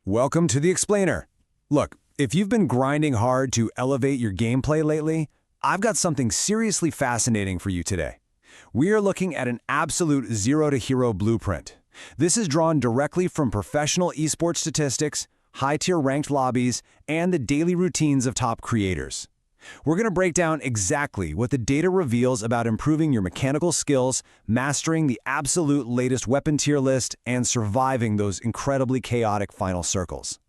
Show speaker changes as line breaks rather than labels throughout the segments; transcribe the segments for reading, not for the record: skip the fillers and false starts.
Welcome to the Explainer. Look, if you've been grinding hard to elevate your gameplay lately, I've got something seriously fascinating for you today. We are looking at an absolute zero-to-hero blueprint. This is drawn directly from professional esports statistics, high-tier ranked lobbies, and the daily routines of top creators. We're going to break down exactly what the data reveals about improving your mechanical skills, mastering the absolute latest weapon tier list, and surviving those incredibly chaotic final circles.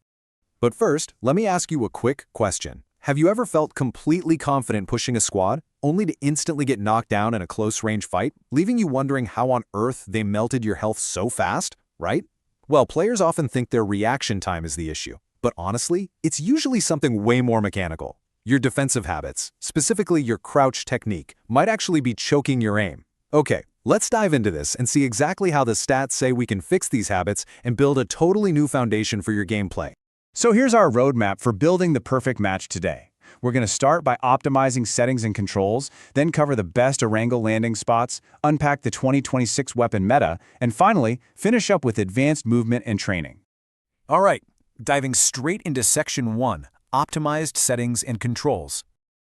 But first, let me ask you a quick question. Have you ever felt completely confident pushing a squad, only to instantly get knocked down in a close-range fight, leaving you wondering how on earth they melted your health so fast, right? Well, players often think their reaction time is the issue. But honestly, it's usually something way more mechanical. Your defensive habits, specifically your crouch technique, might actually be choking your aim. Okay, let's dive into this and see exactly how the stats say we can fix these habits and build a totally new foundation for your gameplay.
So here's our roadmap for building the perfect match today. We're going to start by optimizing settings and controls, then cover the best Erangel landing spots, unpack the 2026 weapon meta, and finally, finish up with advanced movement and training.
All right, diving straight into Section 1, Optimized Settings and Controls.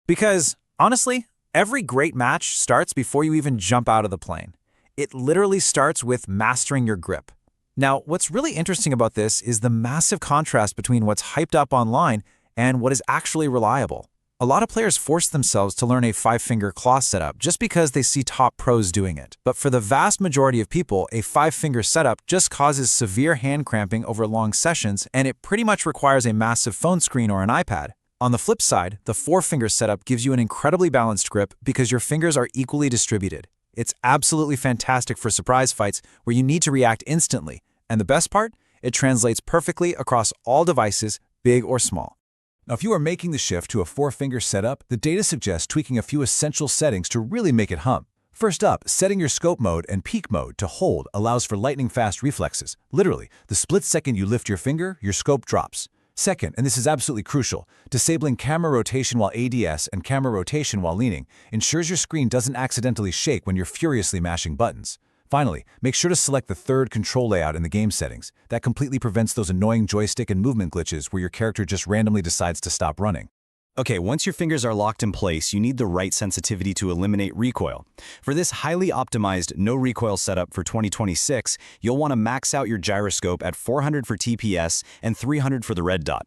Because, honestly, every great match starts before you even jump out of the plane. It literally starts with mastering your grip. Now, what's really interesting about this is the massive contrast between what's hyped up online and what is actually reliable. A lot of players force themselves to learn a 5-finger claw setup just because they see top pros doing it. But for the vast majority of people, a 5-finger setup just causes severe hand cramping over long sessions, and it pretty much requires a massive phone screen or an iPad. On the flip side, the 4-finger setup gives you an incredibly balanced grip because your fingers are equally distributed. It's absolutely fantastic for surprise fights where you need to react instantly. And the best part? It translates perfectly across all devices, big or small.
Now, if you are making the shift to a 4-finger setup, the data suggests tweaking a few essential settings to really make it hum. First up, setting your scope mode and peak mode to hold allows for lightning-fast reflexes. Literally, the split second you lift your finger, your scope drops. Second, and this is absolutely crucial, disabling camera rotation while ADS and camera rotation while leaning ensures your screen doesn't accidentally shake when you're furiously mashing buttons. Finally, make sure to select the third control layout in the game settings. That completely prevents those annoying joystick and movement glitches where your character just randomly decides to stop running.
Okay, once your fingers are locked in place, you need the right sensitivity to eliminate recoil. For this highly optimized no recoil setup for 2026, you'll want to max out your gyroscope at 400 for TPS and 300 for the red dot.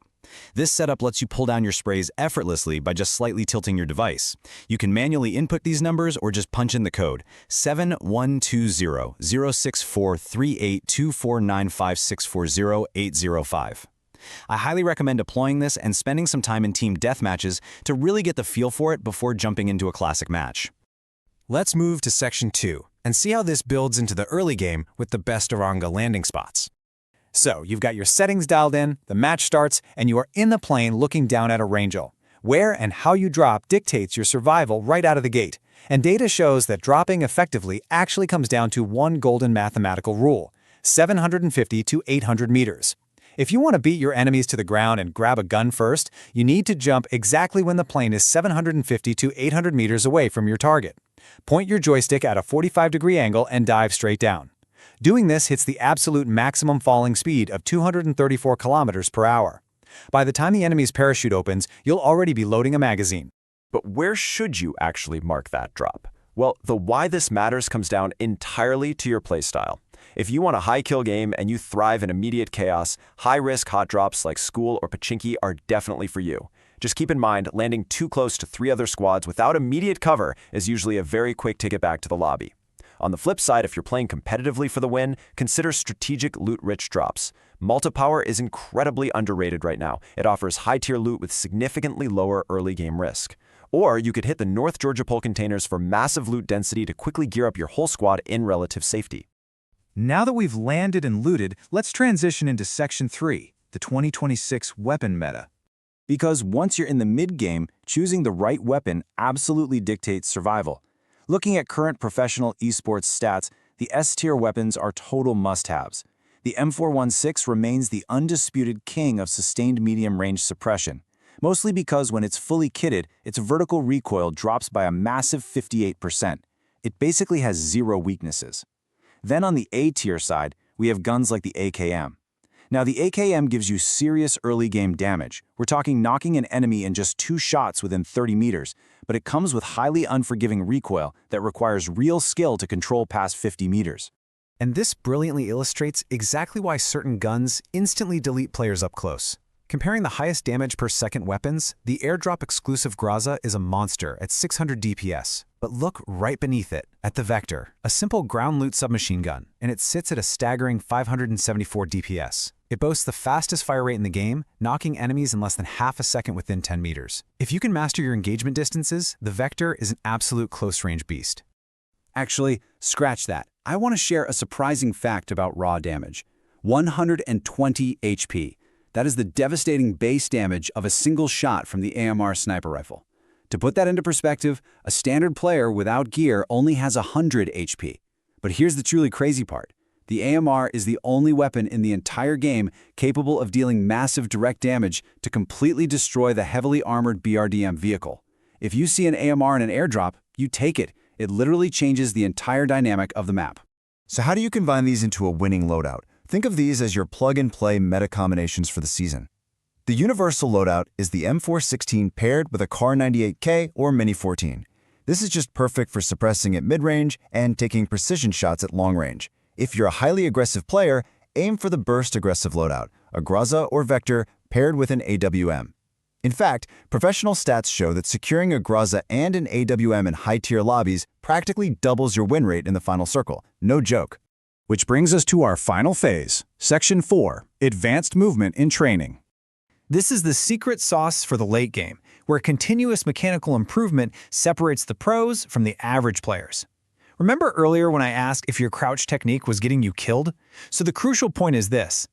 This setup lets you pull down your sprays effortlessly by just slightly tilting your device. You can manually input these numbers or just punch in the code 7120-064382495640805. I highly recommend deploying this and spending some time in team deathmatches to really get the feel for it before jumping into a classic match.
Let's move to Section 2 and see how this builds into the early game with the best Erangel landing spots. So, you've got your settings dialed in, the match starts, and you are in the plane looking down at Erangel. Where and how you drop dictates your survival right out of the gate. And data shows that dropping effectively actually comes down to one golden mathematical rule: 750 to 800 meters. If you want to beat your enemies to the ground and grab a gun first, you need to jump exactly when the plane is 750 to 800 meters away from your target. Point your joystick at a 45-degree angle and dive straight down. Doing this hits the absolute maximum falling speed of 234 kilometers per hour. By the time the enemy's parachute opens, you'll already be loading a magazine.
But where should you actually mark that drop? Well, the why this matters comes down entirely to your playstyle. If you want a high-kill game and you thrive in immediate chaos, high-risk hot drops like School or Pachinki are definitely for you. Just keep in mind, landing too close to 3 other squads without immediate cover is usually a very quick ticket back to the lobby. On the flip side, if you're playing competitively for the win, consider strategic loot-rich drops. Multipower is incredibly underrated right now. It offers high-tier loot with significantly lower early-game risk. Or you could hit the North Georgia Pole containers for massive loot density to quickly gear up your whole squad in relative safety.
Now that we've landed and looted, let's transition into Section 3, the 2026 weapon meta.
Because once you're in the mid-game, choosing the right weapon absolutely dictates survival. Looking at current professional esports stats, the S-tier weapons are total must-haves. The M416 remains the undisputed king of sustained medium-range suppression, mostly because when it's fully kitted, its vertical recoil drops by a massive 58%. It basically has zero weaknesses. Then on the A-tier side, we have guns like the AKM.
Now, the AKM gives you serious early game damage. We're talking knocking an enemy in just 2 shots within 30 meters, but it comes with highly unforgiving recoil that requires real skill to control past 50 meters. And this brilliantly illustrates exactly why certain guns instantly delete players up close. Comparing the highest damage per second weapons, the airdrop exclusive Groza is a monster at 600 DPS. But look right beneath it, at the Vector, a simple ground loot submachine gun, and it sits at a staggering 574 DPS. It boasts the fastest fire rate in the game, knocking enemies in less than half a second within 10 meters. If you can master your engagement distances, the Vector is an absolute close-range beast.
Actually, scratch that. I want to share a surprising fact about raw damage. 120 HP. That is the devastating base damage of a single shot from the AMR sniper rifle. To put that into perspective, a standard player without gear only has 100 HP. But here's the truly crazy part. The AMR is the only weapon in the entire game capable of dealing massive direct damage to completely destroy the heavily armored BRDM vehicle. If you see an AMR in an airdrop, you take it. It literally changes the entire dynamic of the map.
So how do you combine these into a winning loadout? Think of these as your plug-and-play meta combinations for the season. The universal loadout is the M416 paired with a Kar 98K or Mini 14. This is just perfect for suppressing at mid-range and taking precision shots at long range. If you're a highly aggressive player, aim for the burst aggressive loadout, a Groza or Vector paired with an AWM. In fact, professional stats show that securing a Groza and an AWM in high-tier lobbies practically doubles your win rate in the final circle. No joke.
Which brings us to our final phase, Section 4, Advanced Movement in Training. This is the secret sauce for the late game, where continuous mechanical improvement separates the pros from the average players. Remember earlier when I asked if your crouch technique was getting you killed? So the crucial point is this.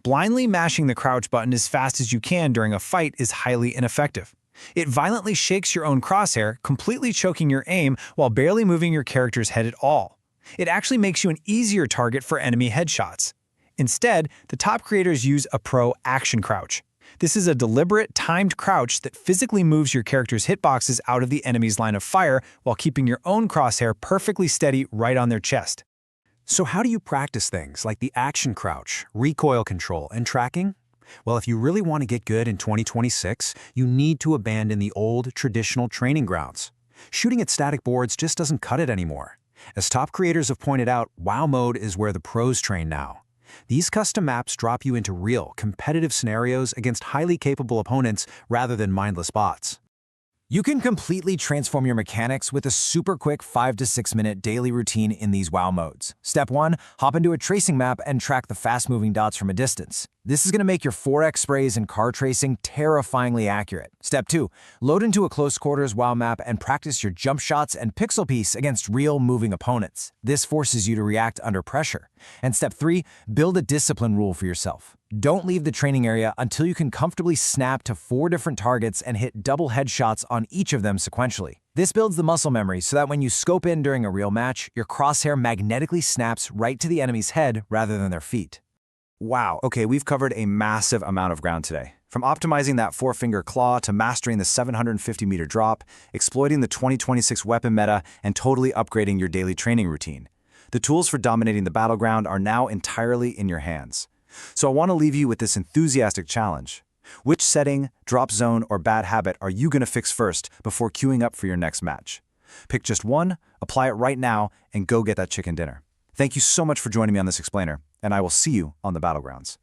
Blindly mashing the crouch button as fast as you can during a fight is highly ineffective. It violently shakes your own crosshair, completely choking your aim while barely moving your character's head at all. It actually makes you an easier target for enemy headshots. Instead, the top creators use a pro action crouch. This is a deliberate, timed crouch that physically moves your character's hitboxes out of the enemy's line of fire while keeping your own crosshair perfectly steady right on their chest. So how do you practice things like the action crouch, recoil control, and tracking? Well, if you really want to get good in 2026, you need to abandon the old, traditional training grounds. Shooting at static boards just doesn't cut it anymore. As top creators have pointed out, WoW mode is where the pros train now. These custom maps drop you into real, competitive scenarios against highly capable opponents rather than mindless bots. You can completely transform your mechanics with a super quick 5 to 6 minute daily routine in these WoW modes. Step 1, hop into a tracing map and track the fast-moving dots from a distance. This is going to make your 4x sprays and car tracing terrifyingly accurate. Step 2, load into a close quarters WoW map and practice your jump shots and pixel piece against real moving opponents. This forces you to react under pressure. And step 3, build a discipline rule for yourself. Don't leave the training area until you can comfortably snap to 4 different targets and hit double headshots on each of them sequentially. This builds the muscle memory so that when you scope in during a real match, your crosshair magnetically snaps right to the enemy's head rather than their feet. Wow, okay, we've covered a massive amount of ground today. From optimizing that 4-finger claw to mastering the 750-meter drop, exploiting the 2026 weapon meta, and totally upgrading your daily training routine. The tools for dominating the battleground are now entirely in your hands. So I want to leave you with this enthusiastic challenge. Which setting, drop zone, or bad habit are you going to fix first before queuing up for your next match? Pick just one, apply it right now, and go get that chicken dinner. Thank you so much for joining me on this explainer, and I will see you on the battlegrounds.